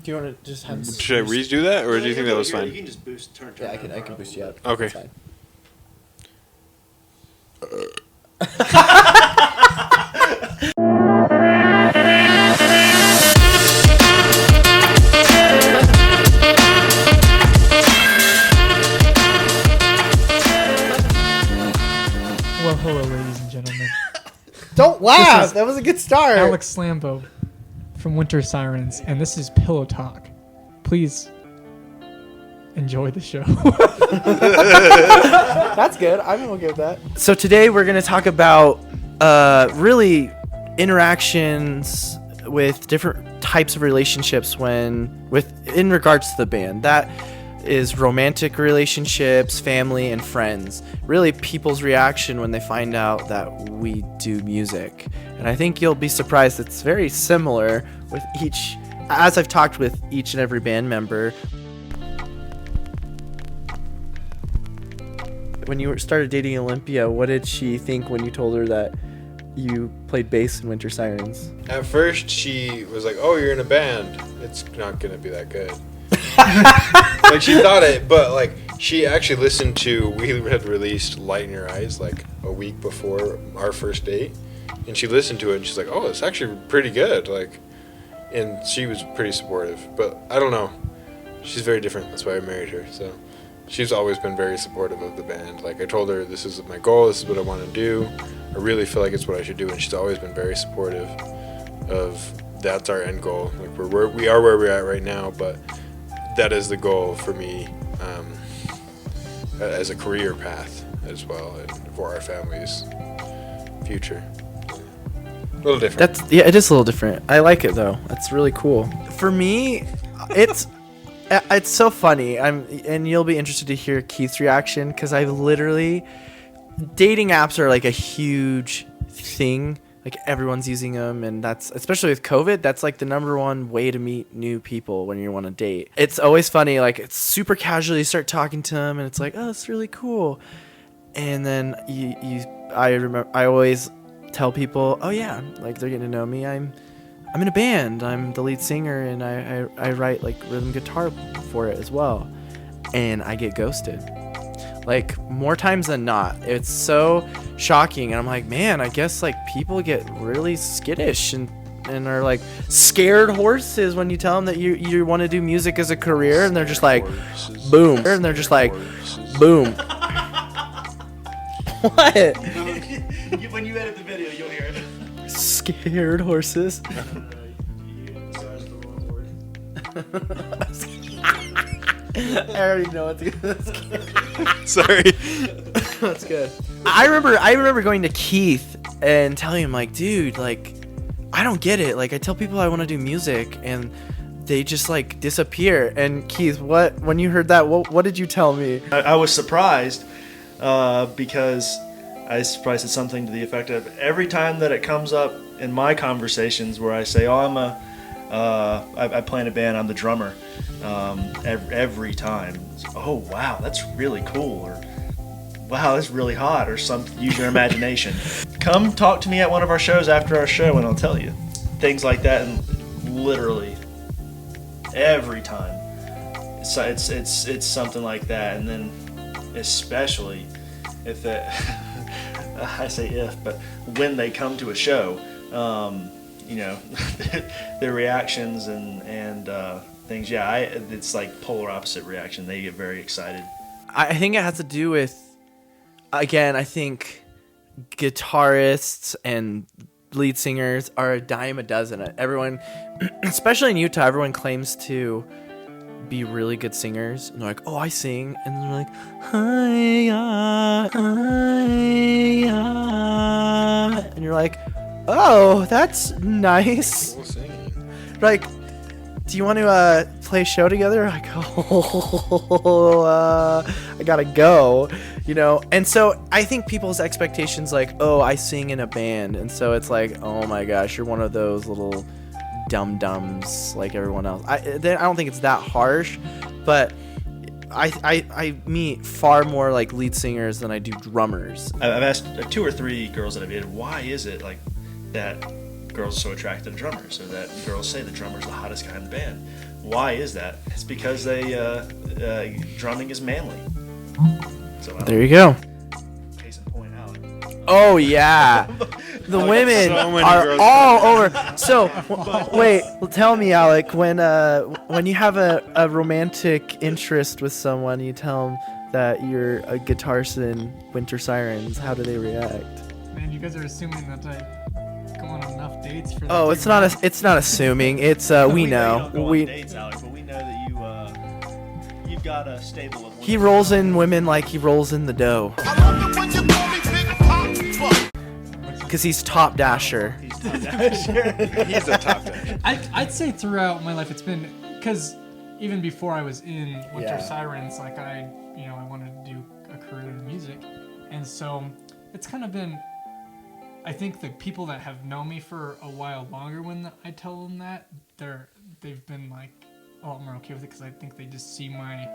Do you want to just have? Should I redo that, or do you think that was fine? You can just boost, turn. Yeah, I can boost you up. Okay. That's fine. Well, hello, ladies and gentlemen. Don't This laugh. is That was a good start. Alex Slambo from Winter Sirens, and this is Pillow Talk. Please enjoy the show. That's good. I'm okay with that. So today we're going to talk about really interactions with different types of relationships in regards to the band. That is romantic relationships, family, and friends. Really people's reaction when they find out that we do music. And I think you'll be surprised it's very similar with each, as I've talked with each and every band member. When you started dating Olympia, what did she think when you told her that you played bass in Winter Sirens? At first, she was like, "Oh, you're in a band. It's not gonna be that good." Like she thought it, but like she actually listened to. We had released "Light in Your Eyes" like a week before our first date, and she listened to it and she's like, "Oh, it's actually pretty good." Like, and she was pretty supportive. But I don't know, she's very different. That's why I married her. So. She's always been very supportive of the band. Like I told her, this is my goal, this is what I want to do. I really feel like it's what I should do, and she's always been very supportive of that's our end goal. Like we are where we're at right now, but that is the goal for me as a career path as well, and for our family's future. A little different. It is a little different. I like it though. That's really cool. For me, it's so funny. And you'll be interested to hear Keith's reaction because I've literally, dating apps are like a huge thing. Like everyone's using them, and that's, especially with COVID, that's like the number one way to meet new people when you want to date. It's always funny. Like it's super casual. You start talking to them, and it's like, oh, it's really cool. And then I always tell people, oh yeah, like they're getting to know me. I'm in a band. I'm the lead singer, and I write like rhythm guitar for it as well. And I get ghosted, like more times than not. It's so shocking, and I'm like, man, I guess like people get really skittish and are like scared horses when you tell them that you want to do music as a career, and they're just like, boom, and they're just like, boom. What? When you edit the video, you'll hear it. Scared horses. I already know what to do. Sorry. That's good. I remember going to Keith and telling him like, dude, like, I don't get it. Like, I tell people I want to do music and they just like disappear. And Keith, when you heard that, what did you tell me? I was surprised because I probably said something to the effect of, every time that it comes up in my conversations where I say, oh, I play in a band, I'm the drummer, every time, oh wow, that's really cool, or wow, that's really hot, or use your imagination. Come talk to me at one of our shows after our show and I'll tell you. Things like that, and literally every time it's something like that. And then especially if it I say if, but when they come to a show, their reactions and things, it's like polar opposite reaction. They get very excited. I think it has to do with, again, I think guitarists and lead singers are a dime a dozen. Everyone, especially in Utah, everyone claims to be really good singers, and they're like, oh, I sing, and they're like, hi, and you're like, oh, that's nice. Cool singing. Like, do you want to play a show together? Like, I gotta go, And so I think people's expectations, like, oh, I sing in a band, and so it's like, oh my gosh, you're one of those little dum-dums like everyone else. I don't think it's that harsh, but I meet far more like lead singers than I do drummers. I've asked 2 or 3 girls that I've dated, why is it like that girls are so attracted to drummers, or that girls say the drummer's the hottest guy in the band? Why is that? It's because drumming is manly. So There you go. case in point out. Oh yeah, the women so many are girls all over. So wait, tell me, Alec, when you have a romantic interest with someone, you tell them that you're a guitarist in Winter Sirens. How do they react? Man, you guys are assuming that I go on enough dates for that. Oh, to it's not count. it's not assuming. It's we know you know. don't go on We dates, Alex, but we know that you've got a stable of women. he rolls in women like he rolls in the dough. Because he's top dasher. He's a top dasher. I'd say throughout my life it's been, because even before I was in Winter Yeah. Sirens, like I wanted to do a career in music, and so it's kind of been. I think the people that have known me for a while longer, when I tell them that, they've been like a lot more okay with it, because I think they just see my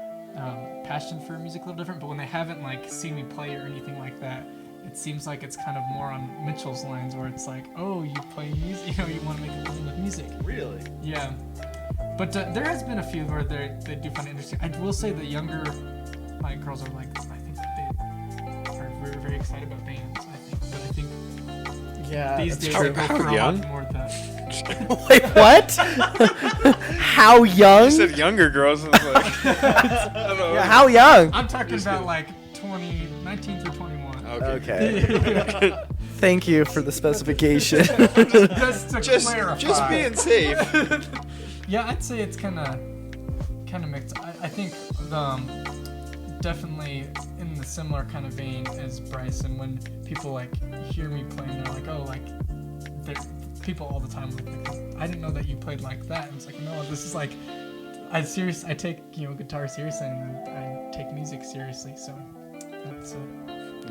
passion for music a little different. But when they haven't like seen me play or anything like that, it seems like it's kind of more on Mitchell's lines, where it's like, oh, you play music, you want to make a living with music. Really? Yeah, but there has been a few where they do find it interesting. I will say the younger like girls are like, I think they are very, very excited about bands. But I think Yeah. these days true. they go How for a young? lot more of that. Wait, what? How young? You said younger girls. I was like, I don't know. Yeah, how young? I'm talking about like 19 through 21. Okay. Thank you for the specification. Just to Just clarify. being safe. Yeah, I'd say it's kind of mixed. I think definitely in the similar kind of vein as Bryson. When people like hear me playing, they're like, oh, like people all the time like, I didn't know that you played like that. And it's like, no, this is like I take guitar seriously, and I take music seriously. So that's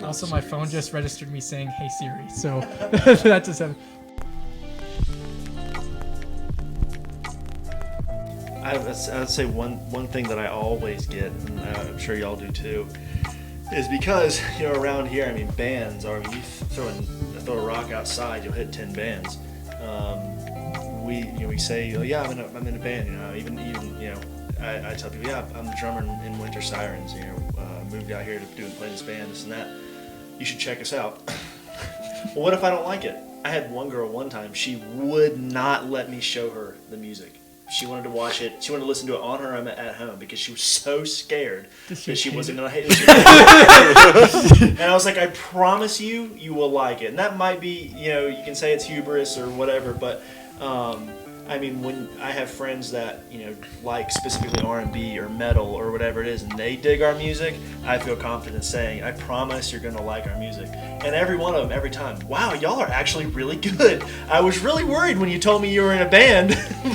also my phone just registered me saying "Hey Siri," so that just happened. I would say one thing that I always get, and I'm sure y'all do too, is because around here, I mean, bands are. I mean, you throw a rock outside, you'll hit 10 bands. We say, oh yeah, I'm in a band. Even I tell people, yeah, I'm the drummer in Winter Sirens. Moved out here to play this band, this and that. You should check us out. Well, what if I don't like it? I had one girl one time. She would not let me show her the music. She wanted to watch it. She wanted to listen to it on her own at home because she was so scared that she wasn't going to hate it. And I was like, I promise you will like it. And that might be, you can say it's hubris or whatever, but I mean, when I have friends that, like specifically R&B or metal or whatever it is, and they dig our music, I feel confident saying, I promise you're going to like our music. And every one of them, every time, wow, y'all are actually really good. I was really worried when you told me you were in a band,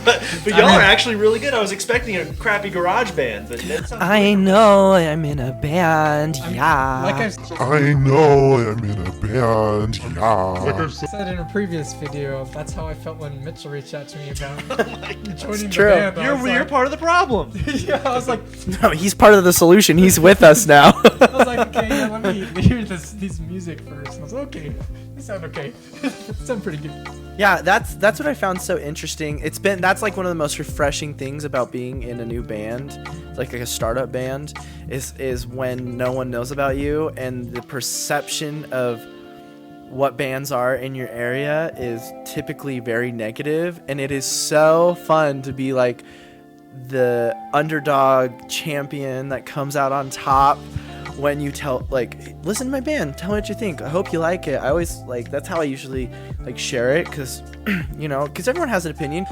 but y'all are actually really good. I was expecting a crappy garage band, but that sounds I know I'm in a band, yeah. Like I know I'm in a band, yeah. I've said in a previous video, that's how I felt when Mitchell reached out to me about joining the true. band. I was you're like, part of the problem. yeah, I was like, No, he's part of the solution. He's with us now. I was like, okay, yeah, let me hear these music first. And I was like, okay, they sound okay. They sound pretty good. Yeah, that's what I found so interesting. That's like one of the most refreshing things about being in a new band, like a startup band, is when no one knows about you, and the perception of what bands are in your area is typically very negative, and it is so fun to be like the underdog champion that comes out on top when you tell, like, listen to my band, tell me what you think, I hope you like it. I always that's how I usually share it, because because everyone has an opinion.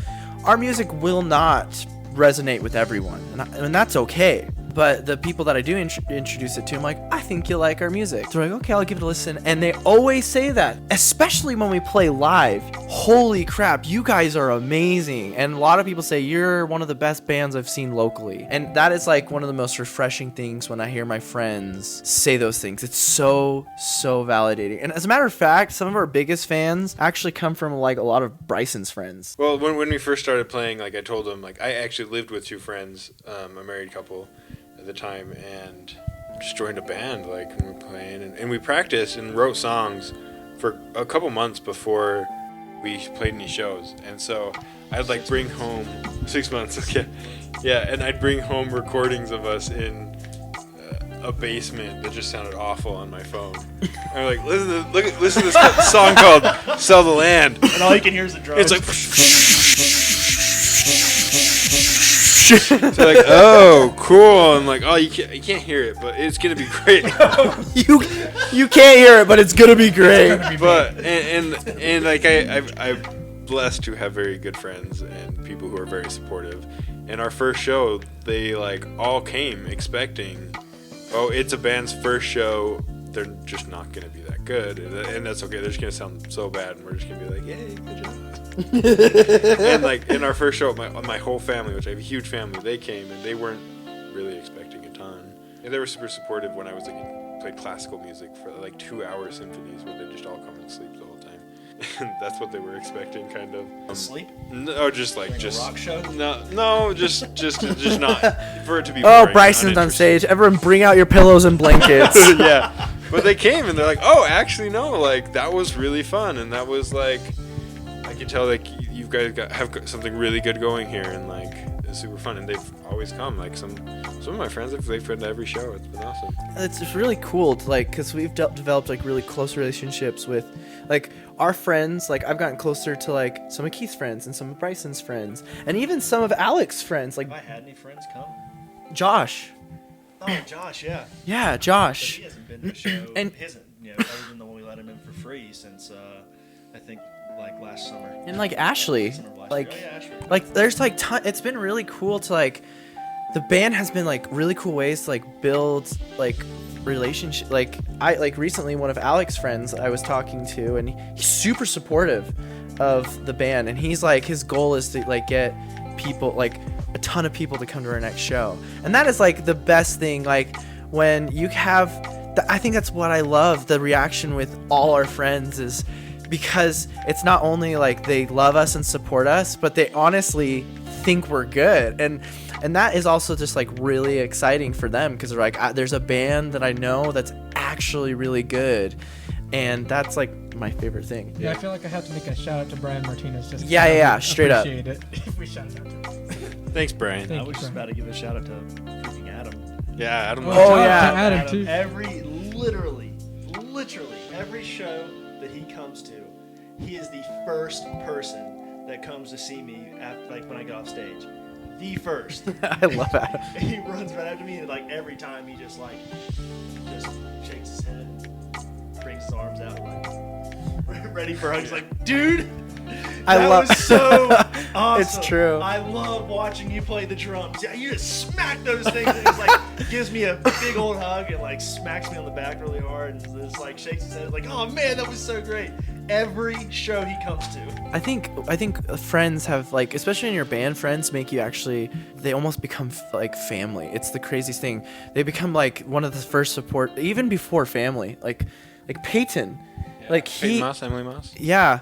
Our music will not resonate with everyone, and that's okay. But the people that I do introduce it to, I'm like, I think you'll like our music. They're like, okay, I'll give it a listen. And they always say that, especially when we play live. Holy crap, you guys are amazing. And a lot of people say, you're one of the best bands I've seen locally. And that is like one of the most refreshing things when I hear my friends say those things. It's so validating. And as a matter of fact, some of our biggest fans actually come from like a lot of Bryson's friends. Well, when we first started playing, I told them, I actually lived with two friends, a married couple at the time, and just joined a band when we were playing, and we practiced and wrote songs for a couple months before we played any shows. And so I'd bring home 6 months. Okay. Yeah, and I'd bring home recordings of us in a basement that just sounded awful on my phone. I'm like, listen to this song called "Sell the Land," And all you can hear is the drums. it's like. So like, oh, cool. I'm like, oh, you can't hear it, but it's gonna be great. You can't hear it, but it's gonna be great. But and like I'm blessed to have very good friends and people who are very supportive. And our first show, they like all came expecting, oh, it's a band's first show. They're just not gonna be that good, and that's okay. They're just gonna sound so bad, and we're just gonna be like, yay, good job. And like in our first show, my whole family, which I have a huge family, they came and they weren't really expecting a ton. And they were super supportive when I was like played classical music for like 2-hour symphonies where they just all come and sleep the whole time. And that's what they were expecting, kind of. Sleep? No, just like Like a rock show? No, just not for it to be. Oh, boring, Bryson's on uninteresting. stage. Everyone, bring out your pillows and blankets. Yeah, but they came and they're like, oh, actually no, like that was really fun, and that was like, I can tell like you guys have something really good going here, and like it's super fun, and they've always come. Like some of my friends, they've been to every show. It's been awesome. It's really cool to like, because we've developed like really close relationships with like our friends. Like I've gotten closer to like some of Keith's friends and some of Bryson's friends, and even some of Alex's friends, like Have I had any friends come? Josh. Oh, Josh, yeah. Yeah, But Josh. he hasn't been to a show. And- he hasn't, other than the one we let him in for free since, I think, like last summer. And like Ashley, Summer of last like year. Oh, yeah, Ashley. like there's like it's been really cool to like, the band has been like really cool ways to like build like relationship. Like I like recently one of Alex's friends I was talking to, and he's super supportive of the band, and he's like, his goal is to like get people, like a ton of people to come to our next show. And that is like the best thing, like when you have I think that's what I love, the reaction with all our friends, is because it's not only like they love us and support us, but they honestly think we're good, and that is also just like really exciting for them, because they're like, there's a band that I know that's actually really good, and that's like my favorite thing. Yeah, I feel like I have to make a shout out to Brian Martinez. Just Yeah, straight up. appreciate it if we shout it out to him. Thanks, Brian. Thank I was you, just Brian. about to give a shout out to freaking Adam. Yeah, Adam. Oh, Shout out yeah. to Adam too. Every, literally, every show that he comes to, he is the first person that comes to see me after, like when I get off stage. The first. I love Adam. He runs right after me, and like every time he just shakes his head, brings his arms out, like ready for hugs. Like, dude, I that love- was so awesome. It's true. I love watching you play the drums. Yeah, you just smack those things, and he's like gives me a big old hug and like smacks me on the back really hard, and just like shakes his head like, oh man, that was so great. Every show he comes to. I think friends have, like, especially in your band, friends make you actually, they almost become like family. It's the craziest thing. They become like one of the first support, even before family. Like Peyton, like Peyton Moss, Emily Moss. yeah,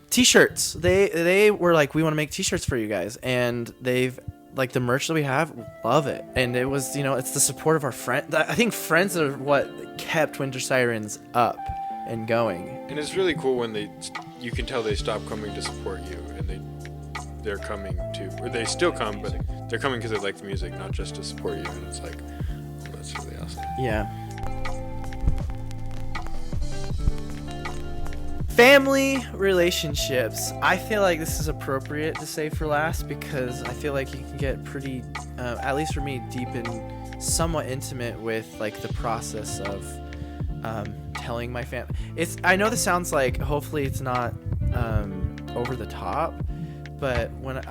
t-shirts. They were like, we want to make t-shirts for you guys, and they've like the merch that we have, love it. And it was, it's the support of our friends. I think friends are what kept Winter Sirens up and going. And it's really cool when you can tell they stop coming to support you, and they're coming or they still come, but they're coming because they like the music, not just to support you. And it's like, oh, that's really awesome. Yeah. Family relationships. I feel like this is appropriate to say for last, because I feel like you can get pretty, at least for me, deep and somewhat intimate with like the process of telling my family. I know this sounds like, hopefully it's not over the top, but when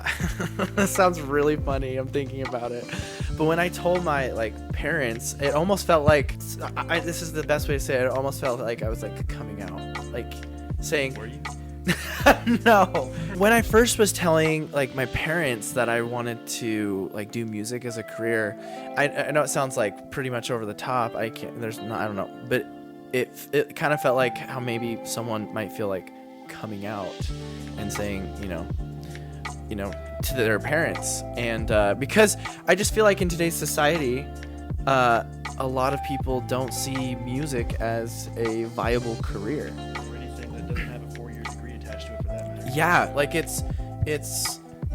this sounds really funny, I'm thinking about it. But when I told my like parents, it almost felt like this is the best way to say it. It almost felt like I was like coming out, like saying. Were you? No. When I first was telling like my parents that I wanted to like do music as a career, I know it sounds like pretty much over the top. I don't know, but it kind of felt like how maybe someone might feel like coming out and saying, to their parents. And because I just feel like in today's society, a lot of people don't see music as a viable career. Or anything that doesn't have a 4-year degree attached to it for that matter. Yeah, like it's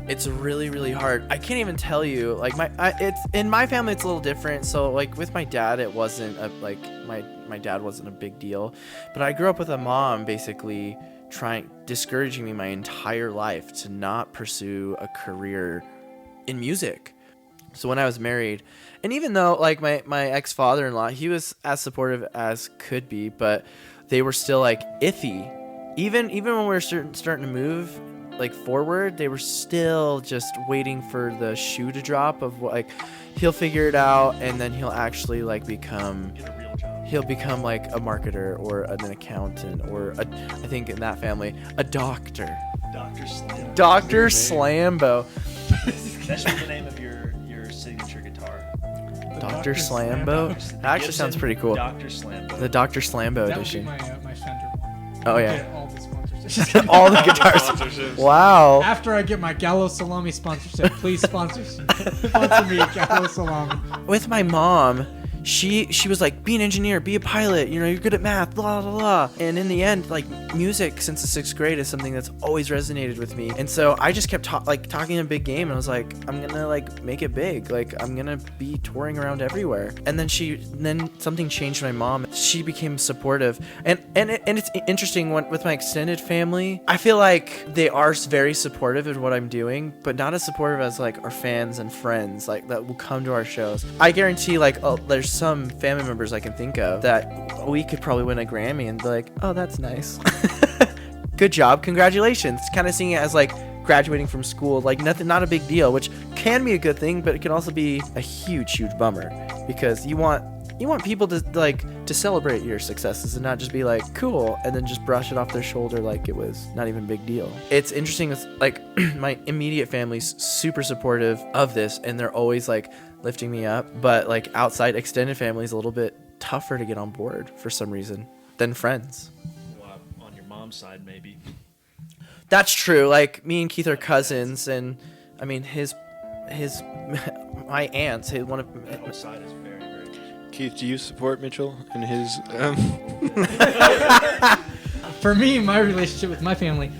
It's really, really hard. I can't even tell you. Like it's in my family, it's a little different. So like with my dad, it wasn't my dad wasn't a big deal, but I grew up with a mom basically discouraging me my entire life to not pursue a career in music. So when I was married, and even though like my ex-father-in-law, he was as supportive as could be, but they were still like iffy. Even when we were starting to move like forward, they were still just waiting for the shoe to drop of what, like, he'll figure it out and then he'll actually like become like a marketer or an accountant or I think in that family a doctor. Dr. Slambo. That should be the name of your signature guitar. Dr. Slambo. That actually sounds pretty cool. Dr. Slambo. The Dr. Slambo That edition. would be my Fender one. Oh, yeah. Get all the sponsorships. All the guitars. Sponsorships. Wow. After I get my Gallo Salami sponsorship, please sponsor me, Gallo Salami. With my mom, she was like, be an engineer, be a pilot, you know, you're good at math, blah blah blah. And in the end, like, music since the 6th grade is something that's always resonated with me. And so I just kept talking a big game, and I was like, I'm gonna like make it big, like I'm gonna be touring around everywhere. And then something changed my mom. She became supportive, and it's interesting with my extended family. I feel like they are very supportive of what I'm doing, but not as supportive as like our fans and friends like that will come to our shows. I guarantee like there's some family members I can think of that we could probably win a Grammy and be like, oh, that's nice. Good job, congratulations. Kind of seeing it as like graduating from school, like nothing, not a big deal, which can be a good thing, but it can also be a huge bummer because you want people to celebrate your successes and not just be like cool and then just brush it off their shoulder like it was not even a big deal. It's interesting with like my immediate family's super supportive of this and they're always like lifting me up, but like outside extended family is a little bit tougher to get on board for some reason than friends. Well, on your mom's side, maybe. That's true. Like me and Keith are cousins, and I mean my aunt's one of That whole side is very, very good. Keith, do you support Mitchell in his? For me, my relationship with my family,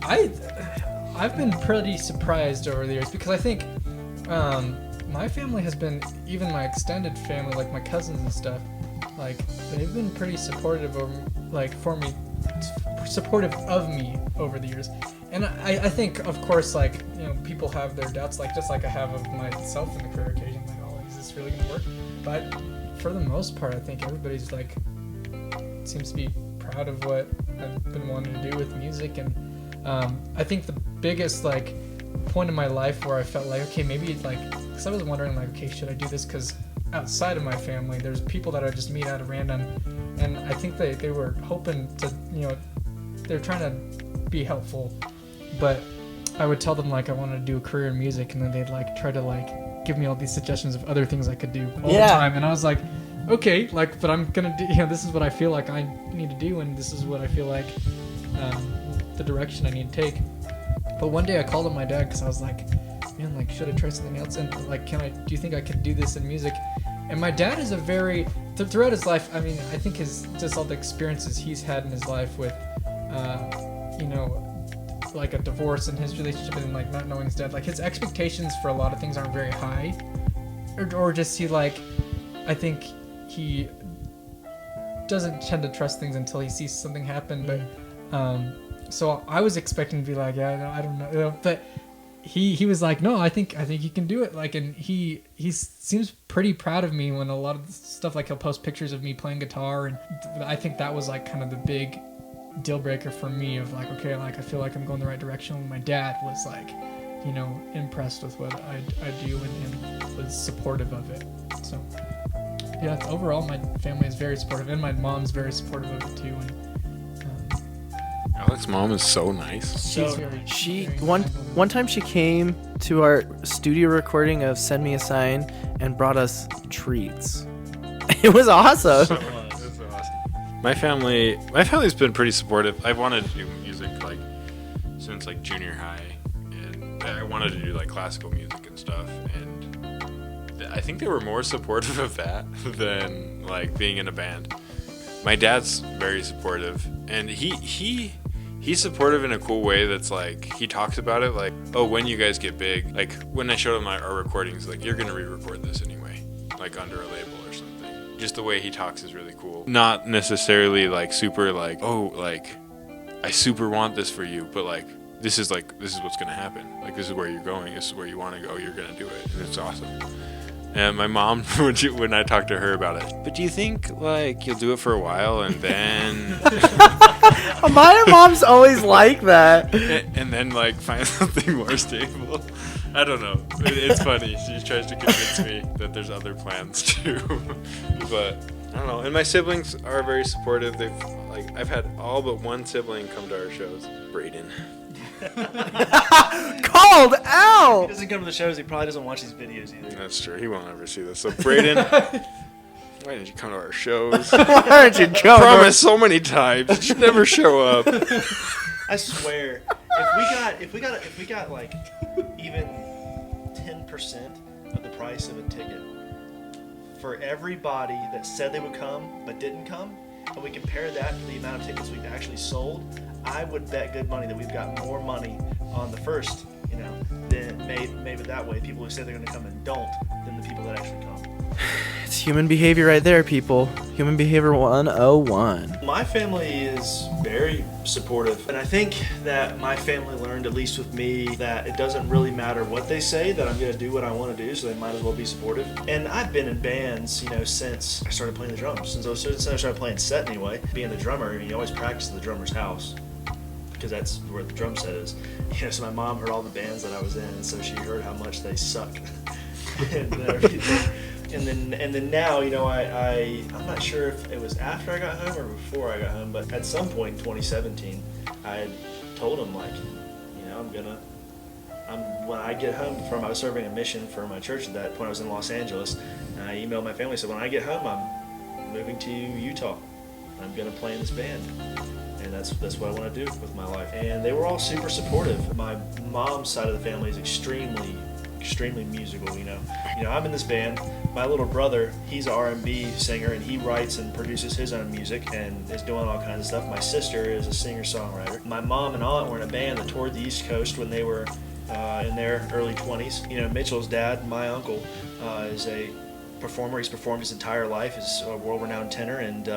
I've been pretty surprised over the years because I think my family has been, even my extended family, like my cousins and stuff, like they've been pretty supportive of, like, for me, supportive of me over the years. And I think, of course, like, you know, people have their doubts, like just like I have of myself in the career occasion, like, oh, is this really gonna work? But for the most part, I think everybody's like seems to be proud of what I've been wanting to do with music. And I think the biggest like point in my life where I felt like, okay, maybe like, because I was wondering like, okay, should I do this? Because outside of my family, there's people that I just meet at random, and I think they were hoping to, you know, they're trying to be helpful, but I would tell them like I wanted to do a career in music, and then they'd like try to like give me all these suggestions of other things I could do all the time, and I was like, okay, like, but I'm gonna do, you know, this is what I feel like I need to do, and this is what I feel like the direction I need to take. But one day I called up my dad because I was like, man, like, should I try something else? And like, do you think I could do this in music? And my dad is a very, throughout his life, I mean, I think just all the experiences he's had in his life with, you know, like a divorce and his relationship and like not knowing his dad, like his expectations for a lot of things aren't very high, or just he like, I think he doesn't tend to trust things until he sees something happen. But so I was expecting to be like, yeah, I don't know, but he was like, no, I think you can do it. Like, and he seems pretty proud of me when a lot of stuff, like he'll post pictures of me playing guitar, and I think that was like kind of the big deal breaker for me of like, okay, like I feel like I'm going the right direction. When my dad was like, you know, impressed with what I do and was supportive of it. So yeah, overall my family is very supportive, and my mom's very supportive of it too. And Alex's mom is so nice. she's very, She very one time she came to our studio recording of Send Me a Sign and brought us treats. It was awesome. That's awesome. My family's been pretty supportive. I've wanted to do music like since like junior high, and I wanted to do like classical music and stuff. And I think they were more supportive of that than like being in a band. My dad's very supportive, and he he's supportive in a cool way that's like, he talks about it like, oh, when you guys get big, like when I showed him our recordings, like, you're gonna re-record this anyway, like under a label or something. Just the way he talks is really cool. Not necessarily like super like, oh, like I super want this for you, but like this is what's gonna happen. Like, this is where you're going, this is where you want to go, you're gonna do it, and it's awesome. And my mom, when I talked to her about it, but do you think like you'll do it for a while and then My mom's always like that. and then like find something more stable? I don't know. It's funny. She tries to convince me that there's other plans too. But I don't know. And my siblings are very supportive. I've had all but one sibling come to our shows. Braden. Called He out. doesn't come to the shows. He probably doesn't watch these videos either. That's true. He won't ever see this. So Braden, why didn't you come to our shows? Why aren't you going? Promised so many times. You never show up. I swear, if we got like even 10% of the price of a ticket for everybody that said they would come but didn't come, and we compare that to the amount of tickets we've actually sold, I would bet good money that we've got more money on the first, than made it that way. People who say they're going to come and don't, than the people that actually come. It's human behavior right there, people. Human behavior 101. My family is very supportive, and I think that my family learned, at least with me, that it doesn't really matter what they say, that I'm going to do what I want to do, so they might as well be supportive. And I've been in bands, since I started playing the drums. Since I started playing set anyway. Being the drummer, you always practice at the drummer's house, because that's where the drum set is. So my mom heard all the bands that I was in, and so she heard how much they suck. and everything. And then now, I'm not sure if it was after I got home or before I got home, but at some point in 2017, I had told him, like, when I get home I was serving a mission for my church at that point. I was in Los Angeles, and I emailed my family, said, when I get home, I'm moving to Utah. I'm going to play in this band. And that's what I want to do with my life. And they were all super supportive. My mom's side of the family is extremely musical, I'm in this band. My little brother, he's an R&B singer, and he writes and produces his own music and is doing all kinds of stuff. My sister is a singer-songwriter. My mom and aunt were in a band that toured the East Coast when they were in their early 20s. Mitchell's dad, my uncle, is a performer. He's performed his entire life. He's a world-renowned tenor, and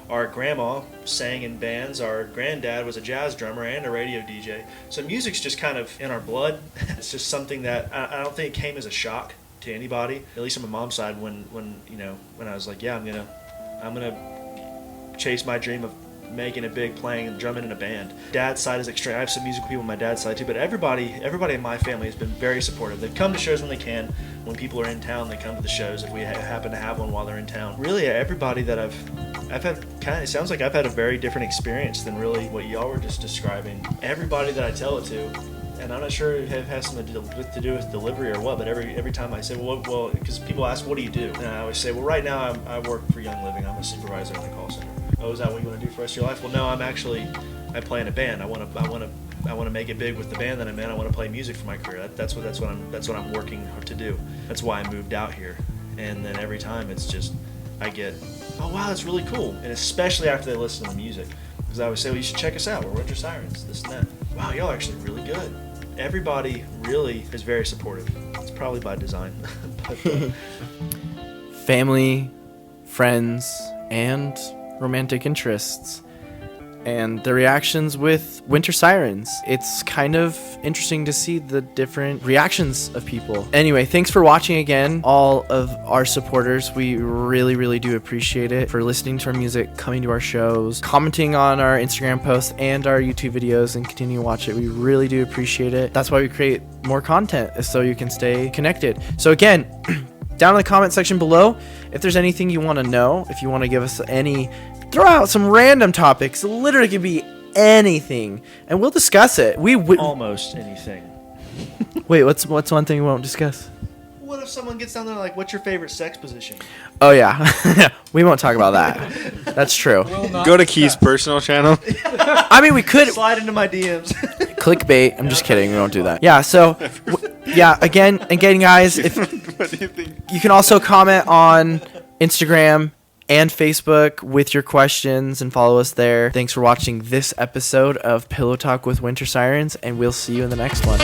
our grandma sang in bands. Our granddad was a jazz drummer and a radio DJ. So music's just kind of in our blood. It's just something that I don't think it came as a shock to anybody, at least on my mom's side, when I was like, yeah, I'm gonna chase my dream of making it big, playing and drumming in a band. Dad's side is extreme. I have some musical people on my dad's side too, but everybody in my family has been very supportive. They've come to shows when they can. When people are in town, they come to the shows if we happen to have one while they're in town. Really, everybody that I've had it sounds like I've had a very different experience than really what y'all were just describing. Everybody that I tell it to, and I'm not sure if it has something to do with delivery or what, but every time I say, well, because people ask, what do you do? And I always say, well, right now I work for Young Living. I'm a supervisor in the call center. Oh, is that what you want to do for the rest of your life? Well, no, I play in a band. I want to make it big with the band that I'm in. I want to play music for my career. That's what I'm working to do. That's why I moved out here. And then every time it's just, I get, oh wow, that's really cool. And especially after they listen to the music, because I always say, well, you should check us out. We're Winter Sirens, this and that. Wow, y'all are actually really good. Everybody really is very supportive. It's probably by design. Family, friends, and romantic interests, and the reactions with Winter Sirens. It's kind of interesting to see the different reactions of people. Anyway, thanks for watching again, all of our supporters. We really, really do appreciate it, for listening to our music, coming to our shows, commenting on our Instagram posts and our YouTube videos, and continue to watch it. We really do appreciate it. That's why we create more content, so you can stay connected. So again, down in the comment section below, if there's anything you want to know, if you want to give us throw out some random topics. It literally could be anything, and we'll discuss it. Almost anything. Wait, what's one thing we won't discuss? What if someone gets down there like, what's your favorite sex position? Oh yeah, we won't talk about that. That's true. Go to Key's personal channel. I mean, we could slide into my DMs. Clickbait. I'm just kidding. We won't do that. Yeah. So, again, guys, if What do you think? you can also comment on Instagram and Facebook with your questions and follow us there. Thanks for watching this episode of Pillow Talk with Winter Sirens, and we'll see you in the next one.